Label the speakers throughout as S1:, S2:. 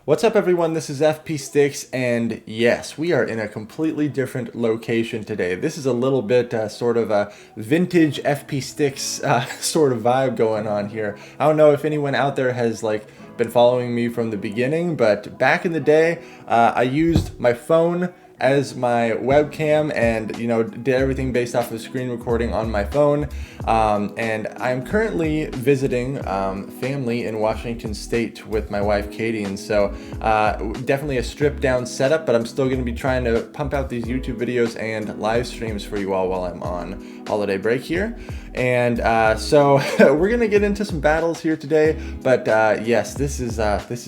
S1: What's up everyone, this is FP Sticks, and yes, we are in a completely different location today. This is a little bit sort of a vintage FP Sticks sort of vibe going on here. I don't know if anyone out there has been following me from the beginning, but back in the day, I used my phone as my webcam and did everything based off of screen recording on my phone, and I'm currently visiting family in Washington State with my wife Katie, and so definitely a stripped down setup, but I'm still going to be trying to pump out these YouTube videos and live streams for you all while I'm on holiday break here. And so we're gonna get into some battles here today, but yes, this is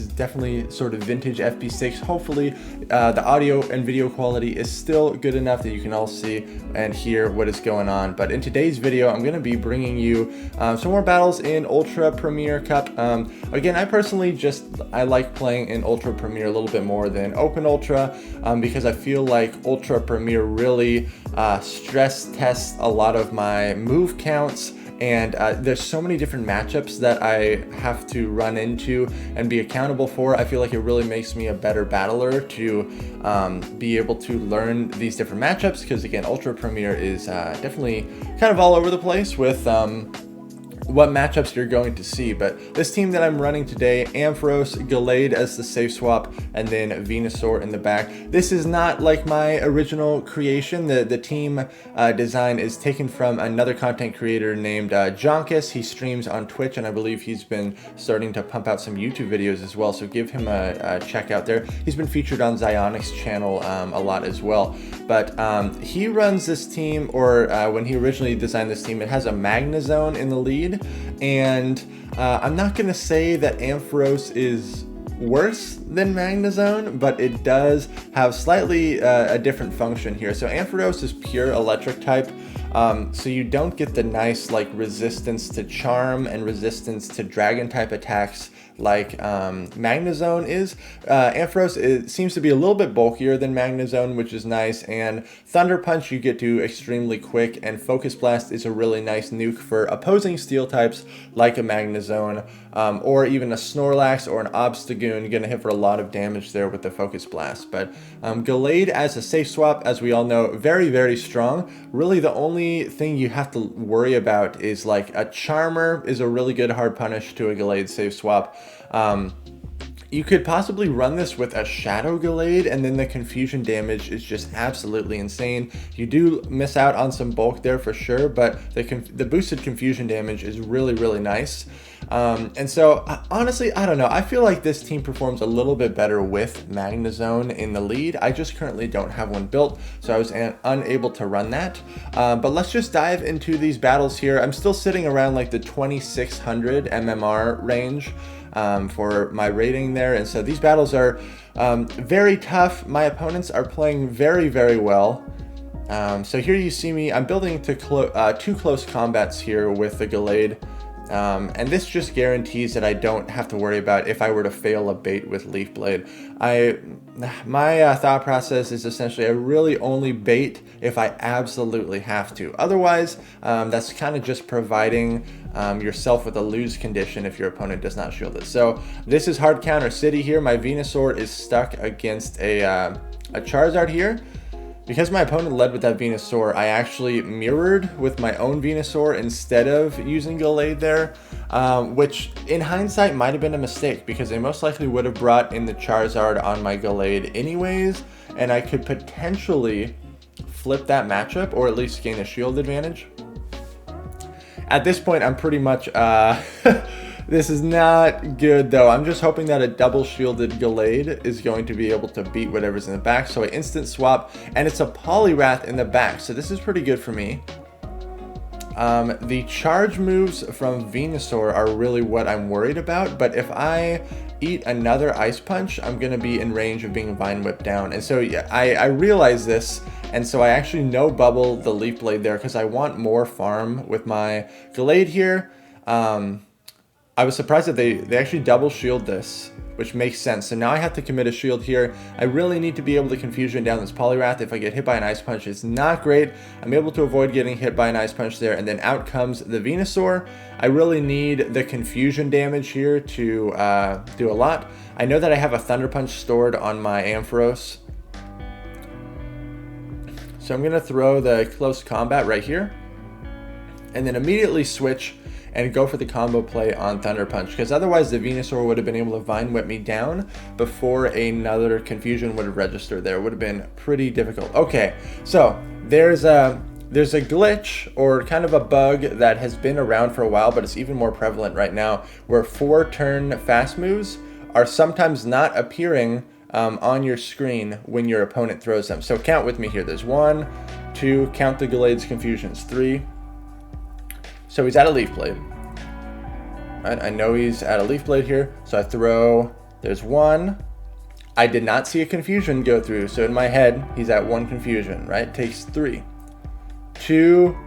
S1: definitely sort of vintage FP6. Hopefully the audio and video quality is still good enough that you can all see and hear what is going on. But in today's video, I'm gonna be bringing you some more battles in Ultra Premier Cup. Again, I personally I like playing in Ultra Premier a little bit more than Open Ultra, because I feel like Ultra Premier really stress tests a lot of my move counts, and there's so many different matchups that I have to run into and be accountable for. I feel like it really makes me a better battler to be able to learn these different matchups, because again, Ultra Premier is definitely kind of all over the place with what matchups you're going to see. But this team that I'm running today, Ampharos, GALLADE as the safe swap, and then Venusaur in the back. This is not like my original creation. The team design is taken from another content creator named Jonkus. He streams on Twitch, and I believe he's been starting to pump out some YouTube videos as well, so give him a check out there. He's been featured on Zionic's channel a lot as well. But he runs this team, or when he originally designed this team, it has a Magnezone in the lead. And I'm not going to say that Ampharos is worse than Magnezone, but it does have slightly a different function here. So Ampharos is pure electric type, so you don't get the nice resistance to charm and resistance to dragon type attacks like Magnezone is. Ampharos seems to be a little bit bulkier than Magnezone, which is nice, and Thunder Punch you get to extremely quick, and Focus Blast is a really nice nuke for opposing steel types like a Magnezone, or even a Snorlax or an Obstagoon. Gonna hit for a lot of damage there with the Focus Blast. But GALLADE as a safe swap, as we all know, very, very strong. Really the only thing you have to worry about is a Charmer is a really good hard punish to a GALLADE safe swap. You could possibly run this with a Shadow GALLADE, and then the confusion damage is just absolutely insane. You do miss out on some bulk there for sure, but the boosted confusion damage is really, really nice. And so honestly, I don't know. I feel like this team performs a little bit better with Magnezone in the lead. I just currently don't have one built, so I was unable to run that. But let's just dive into these battles here. I'm still sitting around the 2600 MMR range for my rating there, and so these battles are very tough. My opponents are playing very, very well. So here you see me, I'm building to two close combats here with the GALLADE. And this just guarantees that I don't have to worry about if I were to fail a bait with Leaf Blade. My thought process is essentially I really only bait if I absolutely have to. Otherwise, that's kind of just providing yourself with a lose condition if your opponent does not shield it. So this is hard counter city here. My Venusaur is stuck against a Charizard here. Because my opponent led with that Venusaur, I actually mirrored with my own Venusaur instead of using GALLADE there, which in hindsight might have been a mistake, because they most likely would have brought in the Charizard on my GALLADE anyways, and I could potentially flip that matchup, or at least gain a shield advantage. At this point, I'm pretty much... This is not good though. I'm just hoping that a double shielded GALLADE is going to be able to beat whatever's in the back. So I instant swap, and it's a Poliwrath in the back. So this is pretty good for me. The charge moves from Venusaur are really what I'm worried about. But if I eat another Ice Punch, I'm going to be in range of being Vine Whipped down. And so yeah, I realize this. And so I actually no bubble the Leaf Blade there because I want more farm with my GALLADE here. I was surprised that they actually double shield this. which makes sense. So now I have to commit a shield here. I really need to be able to confusion down this Poliwrath. If I get hit by an Ice Punch, it's not great. I'm able to avoid getting hit by an Ice Punch there, and then out comes the Venusaur. I really need the confusion damage here to do a lot. I know that I have a Thunder Punch stored on my Ampharos, so I'm going to throw the close combat right here, and then immediately switch and go for the combo play on Thunder Punch, because otherwise the Venusaur would have been able to Vine Whip me down before another confusion would have registered there. It would have been pretty difficult. Okay, so there's a glitch, or kind of a bug, that has been around for a while, but it's even more prevalent right now, where 4-turn fast moves are sometimes not appearing on your screen when your opponent throws them. So count with me here. There's 1, 2, count the Gallade's confusions, 3. So he's at a Leaf Blade. Right, I know he's at a Leaf Blade here. So I throw, there's 1. I did not see a confusion go through. So in my head, he's at 1 confusion, right? Takes 3. 2.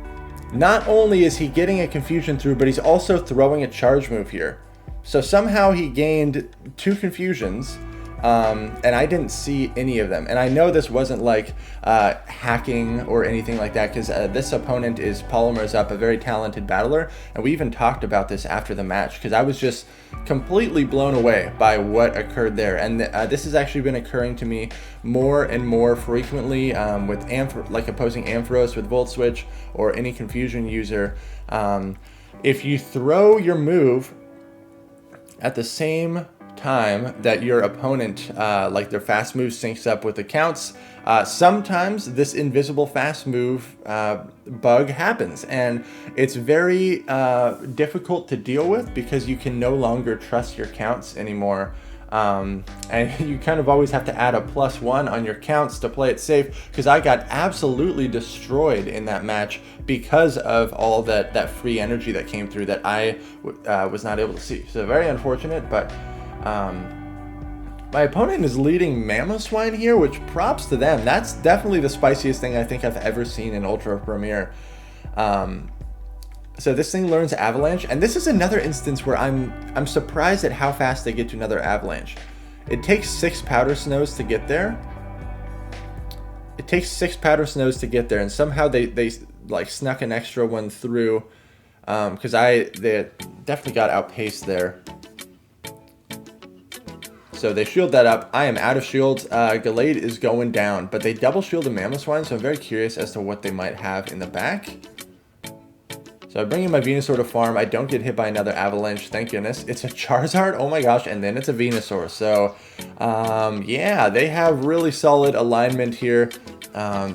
S1: Not only is he getting a confusion through, but he's also throwing a charge move here. So somehow he gained 2 confusions. And I didn't see any of them. And I know this wasn't like hacking or anything like that, because this opponent is Polymer's Up, a very talented battler, and we even talked about this after the match, because I was just completely blown away by what occurred there. And this has actually been occurring to me more and more frequently with opposing Ampharos with Volt Switch or any confusion user. If you throw your move at the same time that your opponent, like their fast move syncs up with the counts, sometimes this invisible fast move bug happens, and it's very difficult to deal with, because you can no longer trust your counts anymore. And you kind of always have to add a +1 on your counts to play it safe, because I got absolutely destroyed in that match because of all that free energy that came through that I was not able to see. So very unfortunate, but my opponent is leading Mamoswine here, which props to them. That's definitely the spiciest thing I think I've ever seen in Ultra Premier. So this thing learns Avalanche, and this is another instance where I'm surprised at how fast they get to another Avalanche. It takes 6 Powder Snows to get there. It takes 6 Powder Snows to get there, and somehow they like snuck an extra one through, because they definitely got outpaced there. So they shield that up. I am out of shields. Gallade is going down, but they double shield the Mamoswine, so I'm very curious as to what they might have in the back. So I bring in my Venusaur to farm. I don't get hit by another Avalanche, thank goodness. It's a Charizard, oh my gosh, and then it's a Venusaur. So yeah, they have really solid alignment here.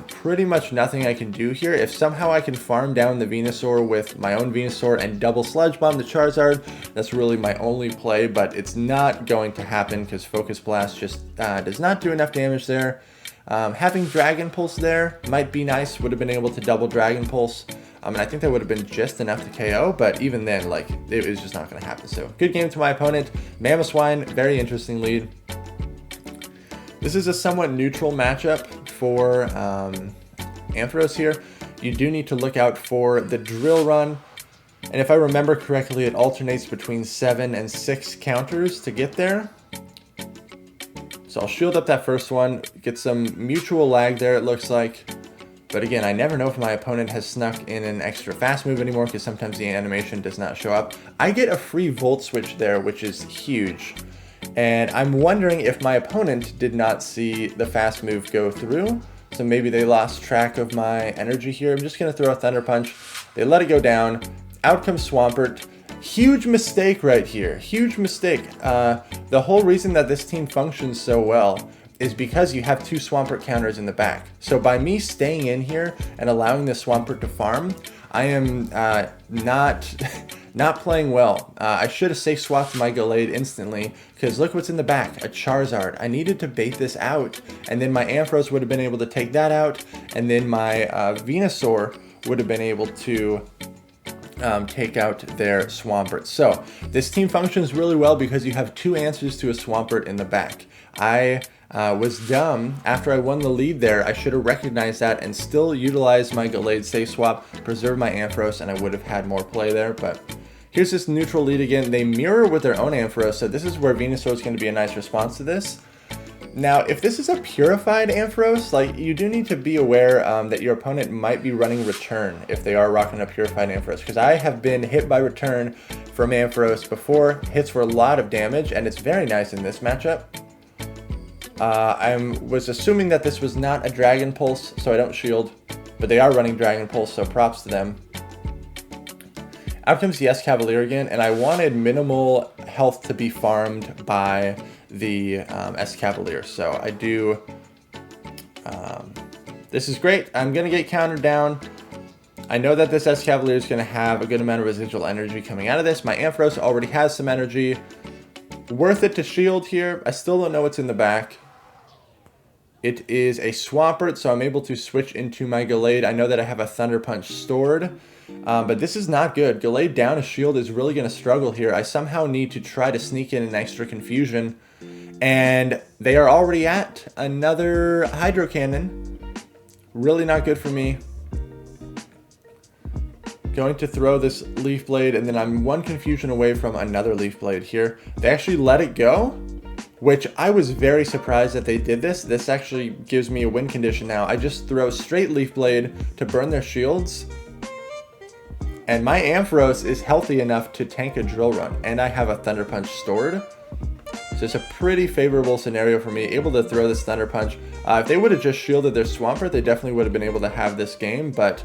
S1: Pretty much nothing I can do here. If somehow I can farm down the Venusaur with my own Venusaur and double Sludge Bomb the Charizard, that's really my only play, but it's not going to happen because Focus Blast just does not do enough damage there. Having Dragon Pulse there might be nice. Would have been able to double Dragon Pulse. And I think that would have been just enough to KO, but even then, like, it was just not going to happen. So good game to my opponent. Mamoswine, very interesting lead. This is a somewhat neutral matchup for Ampharos here. You do need to look out for the Drill Run. And if I remember correctly, it alternates between 7 and 6 counters to get there. So I'll shield up that first one, get some mutual lag there, it looks like. But again, I never know if my opponent has snuck in an extra fast move anymore, because sometimes the animation does not show up. I get a free Volt Switch there, which is huge. And I'm wondering if my opponent did not see the fast move go through. So maybe they lost track of my energy here. I'm just going to throw a Thunder Punch. They let it go down. Out comes Swampert. Huge mistake right here. Huge mistake. The whole reason that this team functions so well is because you have 2 Swampert counters in the back. So by me staying in here and allowing the Swampert to farm, I am not playing well. I should have safe swapped my Gallade instantly, because look what's in the back, a Charizard. I needed to bait this out, and then my Ampharos would have been able to take that out, and then my Venusaur would have been able to take out their Swampert. So this team functions really well because you have 2 answers to a Swampert in the back. I was dumb. After I won the lead there, I should have recognized that and still utilized my Gallade safe swap, preserve my Ampharos, and I would have had more play there. But Here's this neutral lead again. They mirror with their own Ampharos, so this is where Venusaur is going to be a nice response to this. Now, if this is a purified Ampharos, like, you do need to be aware that your opponent might be running Return if they are rocking a purified Ampharos, because I have been hit by Return from Ampharos before, hits for a lot of damage, and it's very nice in this matchup. I was assuming that this was not a Dragon Pulse, so I don't shield, but they are running Dragon Pulse, so props to them. Out comes the Escavalier again, and I wanted minimal health to be farmed by the Escavalier, so I do. This is great. I'm going to get countered down. I know that this Escavalier is going to have a good amount of residual energy coming out of this. My Ampharos already has some energy. Worth it to shield here. I still don't know what's in the back. It is a Swampert, so I'm able to switch into my Gallade. I know that I have a Thunder Punch stored, but this is not good. Gallade down a shield is really going to struggle here. I somehow need to try to sneak in an extra Confusion, and they are already at another Hydro Cannon. Really not good for me. Going to throw this Leaf Blade, and then I'm one Confusion away from another Leaf Blade here. They actually let it go, which I was very surprised that they did this. This actually gives me a win condition now. I just throw straight Leaf Blade to burn their shields, and my Ampharos is healthy enough to tank a Drill Run, and I have a Thunder Punch stored. So it's a pretty favorable scenario for me, able to throw this Thunder Punch. If they would have just shielded their Swampert, they definitely would have been able to have this game, but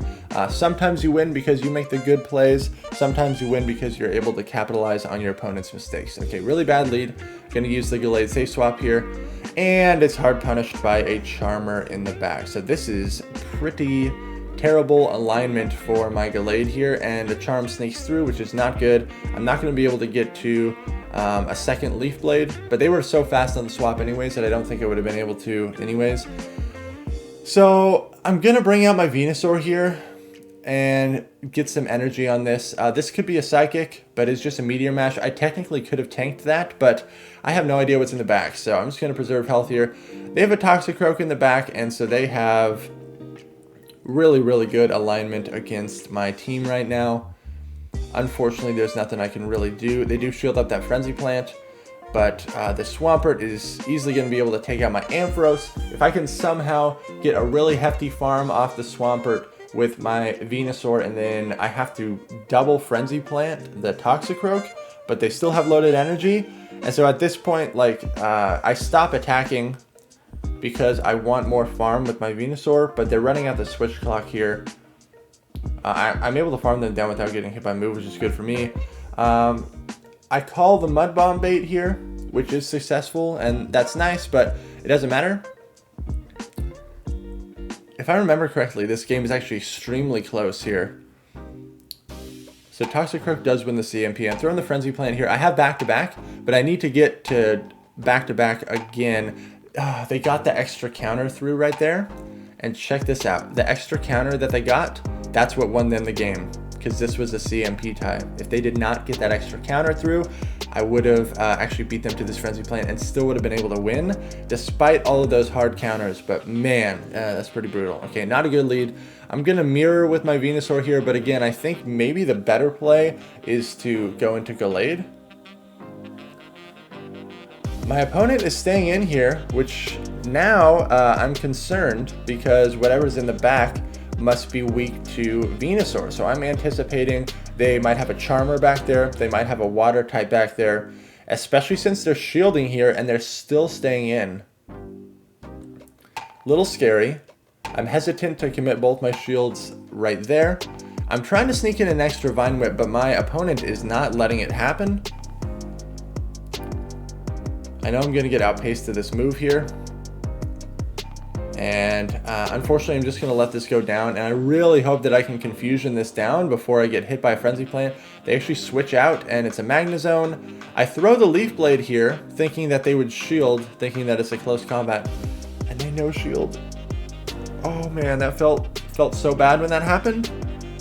S1: sometimes you win because you make the good plays, sometimes you win because you're able to capitalize on your opponent's mistakes. Okay, really bad lead. Going to use the Gallade safe swap here, and it's hard punished by a Charmer in the back. So this is pretty terrible alignment for my Gallade here, and the Charm sneaks through, which is not good. I'm not going to be able to get to a second Leaf Blade, but they were so fast on the swap anyways that I don't think I would have been able to anyways. So I'm going to bring out my Venusaur here and get some energy on this. This could be a Psychic, but it's just a Meteor Mash. I technically could have tanked that, but I have no idea what's in the back, so I'm just going to preserve health here. They have a Toxicroak in the back, and so they have really, really good alignment against my team right now. Unfortunately, there's nothing I can really do. They do shield up that Frenzy Plant, but the Swampert is easily going to be able to take out my Ampharos. If I can somehow get a really hefty farm off the Swampert with my Venusaur, and then I have to double Frenzy Plant the Toxicroak, but they still have loaded energy. And so at this point, like, I stop attacking because I want more farm with my Venusaur, but they're running out the switch clock here. I'm able to farm them down without getting hit by move, which is good for me. I call the Mud Bomb bait here, which is successful, and that's nice, but it doesn't matter. If I remember correctly, this game is actually extremely close here. So Toxicroak does win the CMP. I'm throwing the Frenzy Plant here. I have back-to-back, but I need to get to back-to-back again. They got the extra counter through right there. And check this out. The extra counter that they got, that's what won them the game, because this was a CMP tie. If they did not get that extra counter through, I would have actually beat them to this Frenzy Plant and still would have been able to win, despite all of those hard counters. But man, that's pretty brutal. Okay, not a good lead. I'm going to mirror with my Venusaur here, but again, I think maybe the better play is to go into Gallade. My opponent is staying in here, which now I'm concerned because whatever's in the back must be weak to Venusaur. So I'm anticipating they might have a Charmer back there. They might have a Water type back there, especially since they're shielding here and they're still staying in. Little scary. I'm hesitant to commit both my shields right there. I'm trying to sneak in an extra Vine Whip, but my opponent is not letting it happen. I know I'm going to get outpaced to this move here. And unfortunately, I'm just going to let this go down. And I really hope that I can Confusion this down before I get hit by a Frenzy Plant. They actually switch out, and it's a Magnezone. I throw the Leaf Blade here, thinking that they would shield, thinking that it's a close combat. And they no shield. Oh man, that felt so bad when that happened.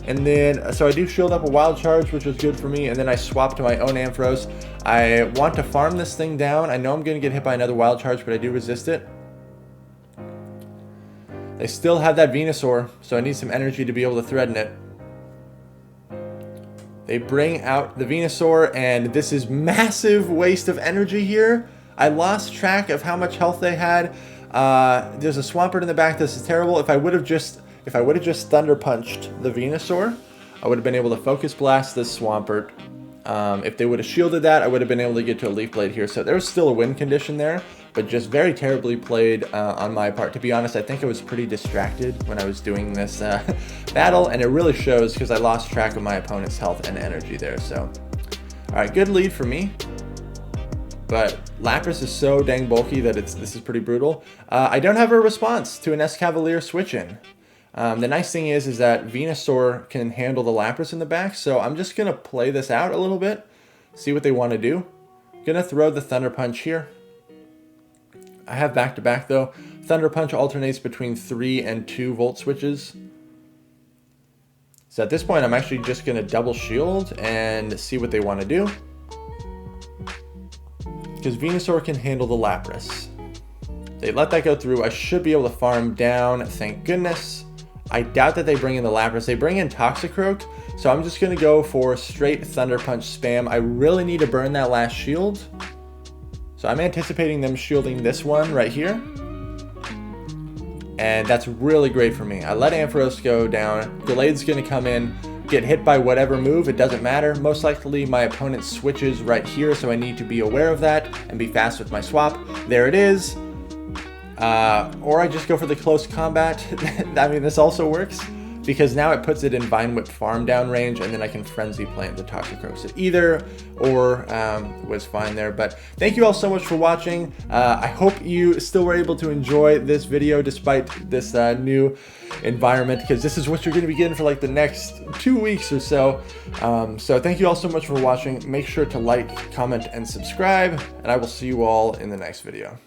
S1: And then, so I do shield up a Wild Charge, which was good for me, and then I swap to my own Ampharos. I want to farm this thing down. I know I'm going to get hit by another Wild Charge, but I do resist it. They still have that Venusaur, so I need some energy to be able to threaten it. They bring out the Venusaur, and this is massive waste of energy here. I lost track of how much health they had. There's a Swampert in the back. This is terrible. If I would have just Thunder Punched the Venusaur, I would have been able to Focus Blast this Swampert. If they would have shielded that, I would have been able to get to a Leaf Blade here. So there was still a win condition there, but just very terribly played on my part. To be honest, I think I was pretty distracted when I was doing this battle, and it really shows because I lost track of my opponent's health and energy there. So, all right, good lead for me. But Lapras is so dang bulky that this is pretty brutal. I don't have a response to an Escavalier switch-in. The nice thing is that Venusaur can handle the Lapras in the back, so I'm just going to play this out a little bit, see what they want to do. Going to throw the Thunder Punch here. I have back-to-back though. Thunder Punch alternates between 3 and 2 Volt switches. So at this point, I'm actually just going to double shield and see what they want to do. Because Venusaur can handle the Lapras. They let that go through. I should be able to farm down, thank goodness. I doubt that they bring in the Lapras. They bring in Toxicroak, so I'm just going to go for straight Thunder Punch spam. I really need to burn that last shield. So I'm anticipating them shielding this one right here. And that's really great for me. I let Ampharos go down. Gallade's going to come in, get hit by whatever move, it doesn't matter. Most likely my opponent switches right here, so I need to be aware of that and be fast with my swap. There it is. Or I just go for the close combat. I mean, this also works because now it puts it in Vine Whip farm down range, and then I can Frenzy Plant the Toxicroak. So either or was fine there. But thank you all so much for watching. I hope you still were able to enjoy this video despite this new environment, because this is what you're going to be getting for like the next 2 weeks or so. So thank you all so much for watching. Make sure to like, comment, and subscribe, and I will see you all in the next video.